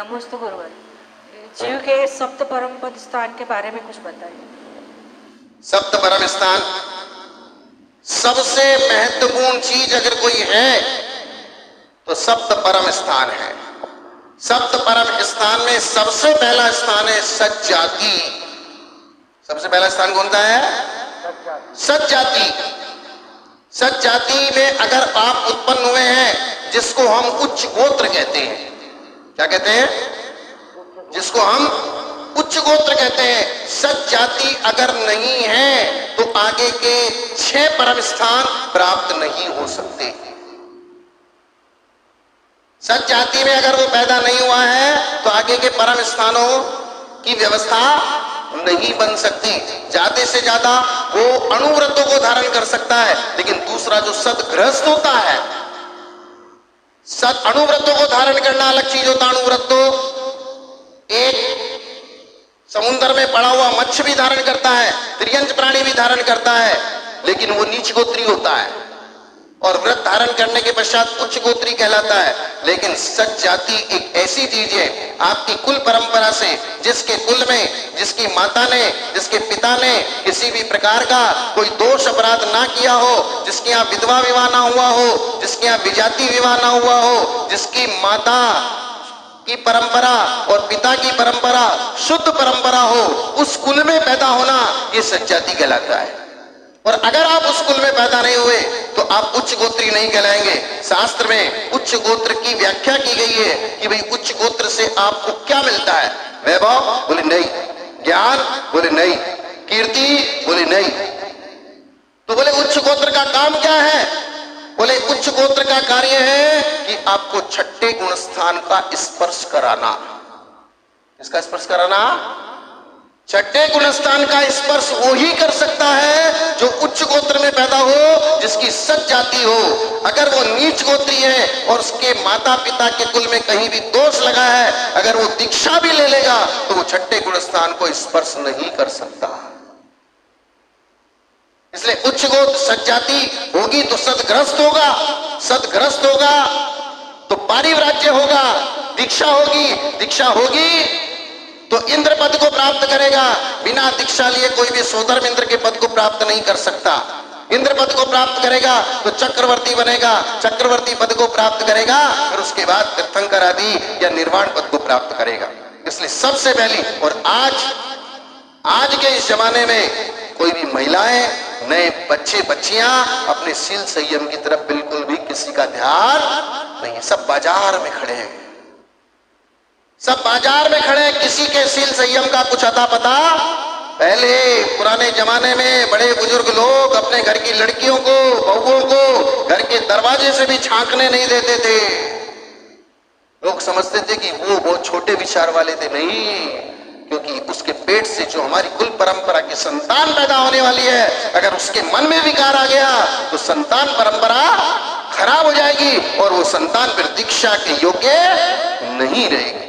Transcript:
नमस्ते गुरुवर। जीव के सप्त परम पद स्थान के बारे में कुछ बताइए। सप्त परम स्थान सबसे महत्वपूर्ण चीज अगर कोई है तो सप्त परम स्थान है। सप्त परम स्थान में सबसे पहला स्थान है सज्जाति। सबसे पहला स्थान कौन सा है? सज्जाति। सज्जाति में अगर आप उत्पन्न हुए हैं, जिसको हम उच्च गोत्र कहते हैं, क्या कहते हैं? जिसको हम उच्च गोत्र कहते हैं, सज्जाति अगर नहीं है तो आगे के 6 परम स्थान प्राप्त नहीं हो सकते। सज्जाति में अगर वो पैदा नहीं हुआ है तो आगे के परम स्थानों की व्यवस्था नहीं बन सकती। ज्यादा से ज्यादा वो अणुव्रतों को धारण कर सकता है, लेकिन दूसरा जो सदगृहस्थ होता है, सद अणुव्रतों को धारण करना अलग चीज होता है। अणुव्रत तो एक समुद्र में पड़ा हुआ मत्स्य भी धारण करता है, त्रियंच प्राणी भी धारण करता है, लेकिन वो नीच गोत्री होता है, और व्रत धारण करने के पश्चात उच्च गोत्री कहलाता है। लेकिन सज्जाति एक ऐसी चीज है, आपकी कुल परंपरा से, जिसके कुल में, जिसकी माता ने, जिसके पिता ने किसी भी प्रकार का कोई दोष अपराध ना किया हो, जिसके यहाँ विधवा विवाह ना हुआ हो, जिसके यहाँ विजाति विवाह ना हुआ हो, जिसकी माता की परंपरा और पिता की परंपरा शुद्ध परंपरा हो, उस कुल में पैदा होना ये सज्जाति कहलाता है। और अगर आप उस कुल में पैदा नहीं हुए तो आप उच्च गोत्री नहीं कहलाएंगे। शास्त्र में उच्च गोत्र की व्याख्या की गई है कि भाई उच्च गोत्र से आपको क्या मिलता है? वैभव? बोले नहीं। ज्ञान? बोले नहीं। कीर्ति? बोले नहीं। तो बोले उच्च गोत्र का काम क्या है? बोले उच्च गोत्र का कार्य है कि आपको छठे गुण स्थान का स्पर्श कराना। इसका स्पर्श कराना? छठे गुण स्थान का स्पर्श वो ही कर सकता है जो उच्च गोत्र में पैदा हो, जिसकी सज्जाति हो। अगर वो नीच गोत्री है और उसके माता पिता के कुल में कहीं भी दोष लगा है, अगर वो दीक्षा भी ले लेगा तो वो छठे गुण स्थान को स्पर्श नहीं कर सकता। इसलिए उच्च गोत्र सज्जाति होगी तो सदगृहस्थ होगा, सदगृहस्थ होगा तो पारिव्राज्य होगा, दीक्षा होगी, दीक्षा होगी तो इंद्र पद को प्राप्त करेगा। बिना दीक्षा लिए कोई भी सोधर्म इंद्र के पद को प्राप्त नहीं कर सकता। इंद्र पद को प्राप्त करेगा तो चक्रवर्ती बनेगा, चक्रवर्ती पद को प्राप्त करेगा, फिर उसके बाद तीर्थंकर आदि या निर्वाण पद को प्राप्त करेगा। इसलिए सबसे पहली, और आज के इस जमाने में कोई भी महिलाएं, नए बच्चे बच्चियां अपने शील संयम की तरफ बिल्कुल भी किसी का ध्यान नहीं। सब बाजार में खड़े हैं, सब बाजार में खड़े हैं, किसी के शील संयम का कुछ अता पता। पहले पुराने जमाने में बड़े बुजुर्ग लोग अपने घर की लड़कियों को, बहुओं को घर के दरवाजे से भी झांकने नहीं देते थे। लोग समझते थे कि वो बहुत छोटे विचार वाले थे। नहीं, क्योंकि उसके पेट से जो हमारी कुल परंपरा की संतान पैदा होने वाली है, अगर उसके मन में विकार आ गया तो संतान परंपरा खराब हो जाएगी और वो संतान फिर दीक्षा के योग्य नहीं रहेगी।